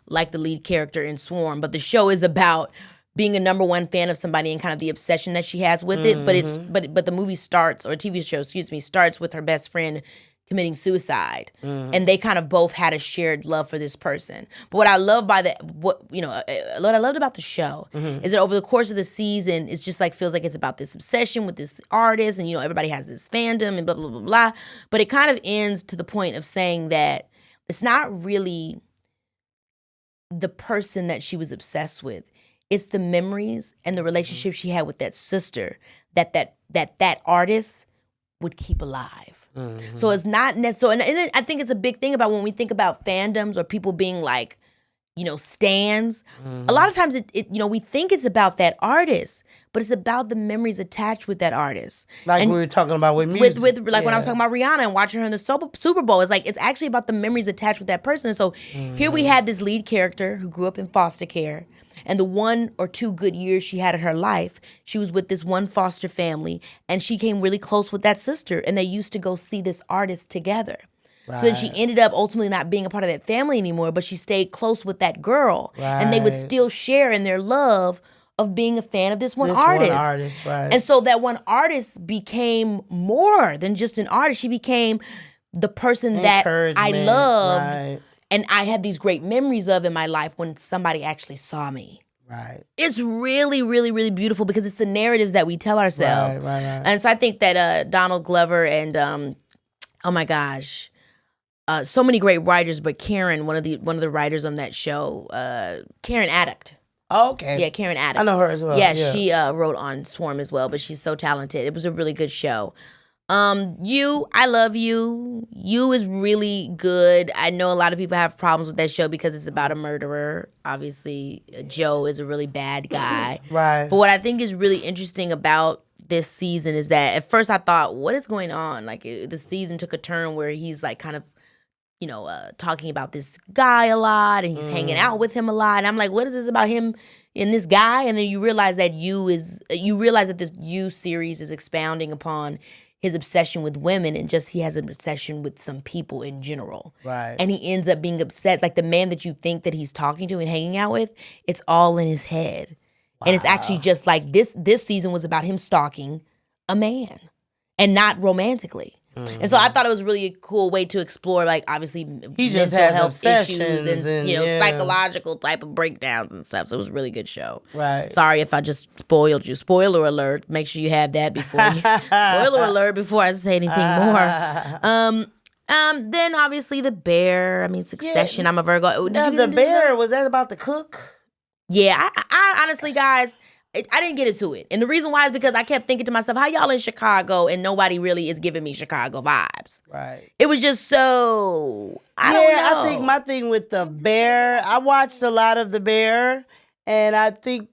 Speaker 1: like the lead character in Swarm, but the show is about being a number one fan of somebody and kind of the obsession that she has with it. But the movie starts, or TV show, starts with her best friend committing suicide, and they kind of both had a shared love for this person. But what I love what I loved about the show is that over the course of the season, it's just like feels like it's about this obsession with this artist, and everybody has this fandom and blah blah blah blah. But it kind of ends to the point of saying that it's not really the person that she was obsessed with; it's the memories and the relationship she had with that sister that artist would keep alive. So it's not necessarily, and I think it's a big thing about when we think about fandoms or people being like, stans. A lot of times we think it's about that artist, but it's about the memories attached with that artist.
Speaker 2: Like we were talking about with music.
Speaker 1: When I was talking about Rihanna and watching her in the Super Bowl, it's like, it's actually about the memories attached with that person. And so here we had this lead character who grew up in foster care. And the 1 or 2 good years she had in her life, she was with this one foster family, and she came really close with that sister, and they used to go see this artist together. Right. So then she ended up ultimately not being a part of that family anymore, but she stayed close with that girl. Right. And they would still share in their love of being a fan of this one artist.
Speaker 2: Right.
Speaker 1: And so that one artist became more than just an artist. She became the person that I loved. Right. And I had these great memories of in my life when somebody actually saw me.
Speaker 2: Right.
Speaker 1: It's really, really, really beautiful because it's the narratives that we tell ourselves.
Speaker 2: Right.
Speaker 1: And so I think that Donald Glover and oh my gosh, so many great writers, but Karen, one of the writers on that show, Karen Addict.
Speaker 2: Oh, okay.
Speaker 1: Yeah, Karen Addict.
Speaker 2: I know her as well.
Speaker 1: Yeah, she wrote on Swarm as well, but she's so talented. It was a really good show. I love you. You is really good. I know a lot of people have problems with that show because it's about a murderer. Obviously, Joe is a really bad guy.
Speaker 2: Right.
Speaker 1: But what I think is really interesting about this season is that at first I thought, what is going on? Like the season took a turn where he's like kind of, talking about this guy a lot and he's hanging out with him a lot. And I'm like, what is this about him and this guy? And then you realize that this You series is expounding upon his obsession with women and just he has an obsession with some people in general.
Speaker 2: Right.
Speaker 1: And he ends up being obsessed. Like the man that you think that he's talking to and hanging out with, it's all in his head. Wow. And it's actually just like this season was about him stalking a man and not romantically. Mm-hmm. And so I thought it was really a cool way to explore, like, obviously,
Speaker 2: he just
Speaker 1: mental
Speaker 2: has
Speaker 1: health issues
Speaker 2: and
Speaker 1: psychological type of breakdowns and stuff. So it was a really good show.
Speaker 2: Right.
Speaker 1: Sorry if I just spoiled you. Spoiler alert. Make sure you have that before spoiler alert before I say anything more. Then obviously The Bear. I mean, Succession. Yeah. I'm a Virgo.
Speaker 2: The Bear, was that about the cook?
Speaker 1: Yeah, I honestly, guys, I didn't get into it. And the reason why is because I kept thinking to myself, how y'all in Chicago and nobody really is giving me Chicago vibes.
Speaker 2: Right.
Speaker 1: It was just so, I don't know.
Speaker 2: I think my thing with The Bear, I watched a lot of The Bear, and I think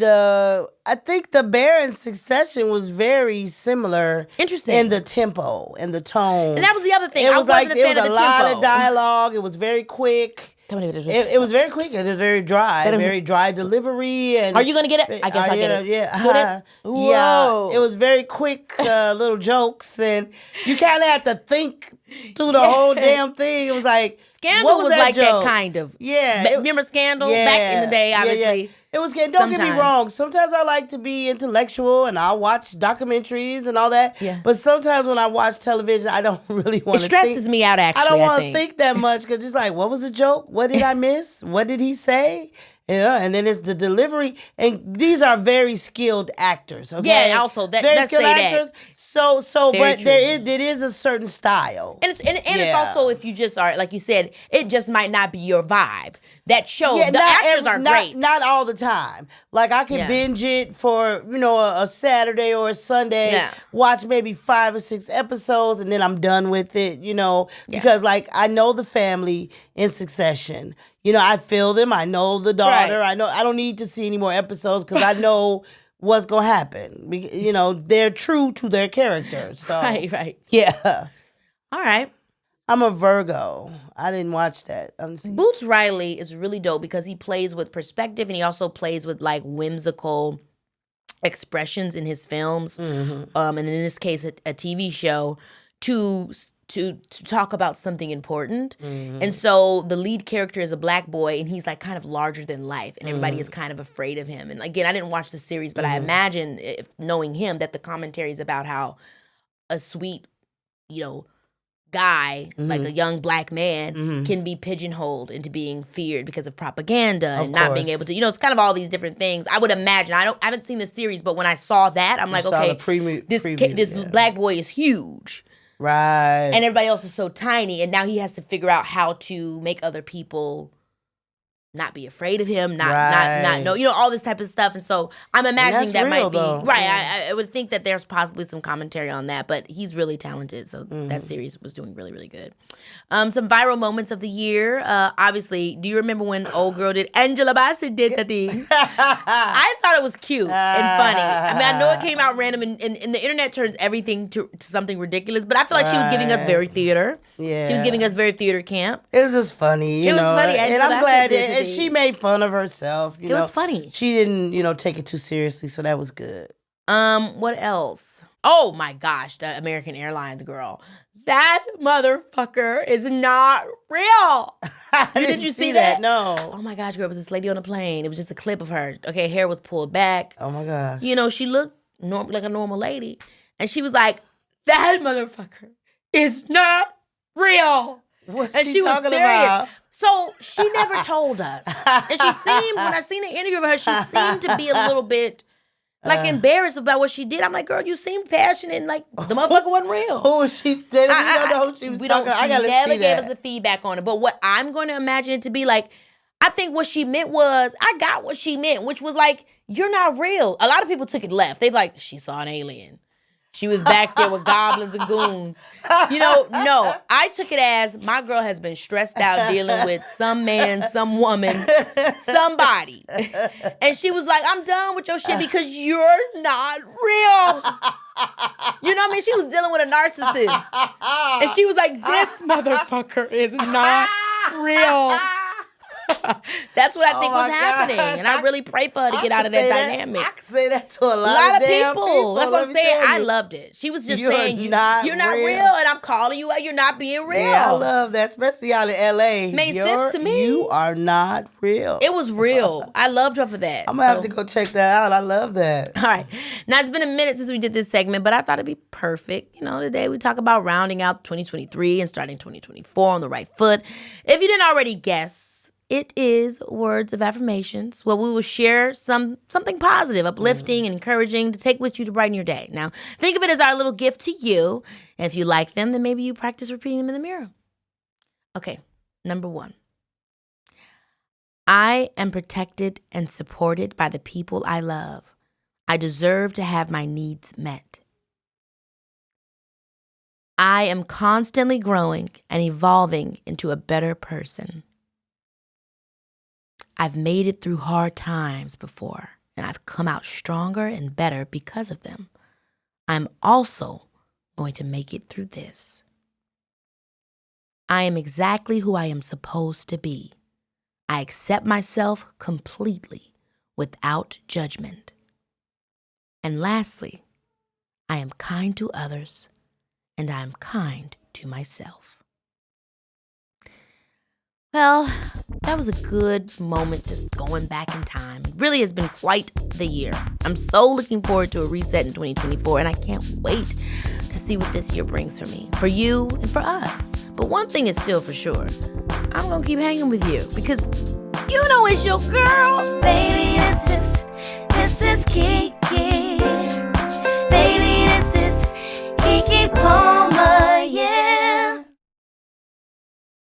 Speaker 2: I think the Bear in Succession was very similar.
Speaker 1: Interesting.
Speaker 2: In the tempo and the tone.
Speaker 1: And that was the other thing.
Speaker 2: It was
Speaker 1: I wasn't a fan of the tempo.
Speaker 2: It was a lot of dialogue. It was very quick. It was very quick. It was very dry. Very dry delivery. And
Speaker 1: are you going to get it? I guess I get it.
Speaker 2: Yeah.
Speaker 1: Whoa.
Speaker 2: Yeah. It was very quick little jokes. And you kind of had to think through the whole damn thing. It was like,
Speaker 1: Scandal was like
Speaker 2: joke?
Speaker 1: that kind of.
Speaker 2: Yeah.
Speaker 1: Remember Scandal? Back in the day, obviously.
Speaker 2: Yeah. It was good. Don't get me wrong. Sometimes I like to be intellectual and I'll watch documentaries and all that.
Speaker 1: Yeah.
Speaker 2: But sometimes when I watch television, I don't really want to.
Speaker 1: It stresses me out, actually.
Speaker 2: I don't want to think that much because it's like, what was a joke? What did I miss? What did he say? You know, and then it's the delivery, and these are very skilled actors. Okay?
Speaker 1: Yeah, also
Speaker 2: very
Speaker 1: let's
Speaker 2: skilled
Speaker 1: say
Speaker 2: actors.
Speaker 1: that.
Speaker 2: So, but there is a certain style,
Speaker 1: and it's also, if you just are like you said, it just might not be your vibe. That show, the actors are great.
Speaker 2: Not all the time. Like I can binge it for a Saturday or a Sunday.
Speaker 1: Yeah.
Speaker 2: Watch maybe 5 or 6 episodes, and then I'm done with it. Because like I know the family in Succession. I feel them. I know the daughter. Right. I don't need to see any more episodes because I know what's gonna happen. They're true to their characters. So
Speaker 1: right.
Speaker 2: Yeah.
Speaker 1: All right.
Speaker 2: I'm a Virgo. I didn't watch that.
Speaker 1: Boots Riley is really dope because he plays with perspective and he also plays with like whimsical expressions in his films. Mm-hmm. And in this case, a TV show to talk about something important. Mm-hmm. And so the lead character is a black boy and he's like kind of larger than life and everybody is kind of afraid of him. And again, I didn't watch the series, but I imagine, if knowing him, that the commentary is about how a sweet, guy, like a young black man, can be pigeonholed into being feared because of propaganda and not being able to, it's kind of all these different things. I would imagine. I haven't seen the series, but when I saw that, I'm like, okay, this black boy is huge.
Speaker 2: Right.
Speaker 1: And everybody else is so tiny, and now he has to figure out how to make other people not be afraid of him, not know, all this type of stuff. And so I'm imagining that might be right. Yeah. I would think that there's possibly some commentary on that, but he's really talented. So that series was doing really, really good. Some viral moments of the year. Obviously, do you remember when old girl did Angela Bassett did the thing? I thought it was cute and funny. I mean, I know it came out random, and the internet turns everything to something ridiculous, but I feel like she was giving us very theater. Yeah. She was giving us very theater camp.
Speaker 2: It was just funny. It was funny.
Speaker 1: Angela
Speaker 2: and I'm glad and she made fun of herself.
Speaker 1: It was funny.
Speaker 2: She didn't, take it too seriously, so that was good.
Speaker 1: What else? Oh my gosh, the American Airlines girl. That motherfucker is not real. Did you see that?
Speaker 2: No.
Speaker 1: Oh my gosh, girl, it was this lady on a plane. It was just a clip of her. Okay, hair was pulled back.
Speaker 2: Oh my gosh.
Speaker 1: She looked like a normal lady. And she was like, that motherfucker is not real.
Speaker 2: What's
Speaker 1: and she
Speaker 2: talking
Speaker 1: was serious.
Speaker 2: about?
Speaker 1: So she never told us. And she seemed, when I seen the interview with her, she seemed to be a little bit embarrassed about what she did. I'm like, girl, you seem passionate and like the motherfucker wasn't real.
Speaker 2: Who was she? We don't know who she was talking. I gotta see that. She never
Speaker 1: gave us the feedback on it. But what I'm going to imagine it to be like, I think what she meant was, I got what she meant, which was like, you're not real. A lot of people took it left. They like, she saw an alien. She was back there with goblins and goons. No. I took it as my girl has been stressed out dealing with some man, some woman, somebody. And she was like, I'm done with your shit because you're not real. You know what I mean? She was dealing with a narcissist. And she was like, this motherfucker is not real. That's what I think was happening. And I really pray for her to get out of that dynamic.
Speaker 2: I can say that to a lot of people.
Speaker 1: That's what I'm saying. I loved it. She was just saying, you're not real, and I'm calling you out. You're not being real.
Speaker 2: Yeah, I love that, especially out in L.A.
Speaker 1: Made sense to me.
Speaker 2: You are not real.
Speaker 1: It was real. I loved her for that.
Speaker 2: I'm going to have to go check that out. I love that.
Speaker 1: All right. Now, it's been a minute since we did this segment, but I thought it'd be perfect. Today we talk about rounding out 2023 and starting 2024 on the right foot. If you didn't already guess, it is Words of Affirmations, where we will share something positive, uplifting, and encouraging to take with you to brighten your day. Now, think of it as our little gift to you. And if you like them, then maybe you practice repeating them in the mirror. Okay, number 1. I am protected and supported by the people I love. I deserve to have my needs met. I am constantly growing and evolving into a better person. I've made it through hard times before, and and I've come out stronger and better because of them. I'm also going to make it through this. I am exactly who I am supposed to be. I accept myself completely without judgment. And lastly, I am kind to others and I am kind to myself. Well, that was a good moment just going back in time. It really has been quite the year. I'm so looking forward to a reset in 2024, and I can't wait to see what this year brings for me, for you, and for us. But one thing is still for sure. I'm going to keep hanging with you because you know it's your girl.
Speaker 3: Baby,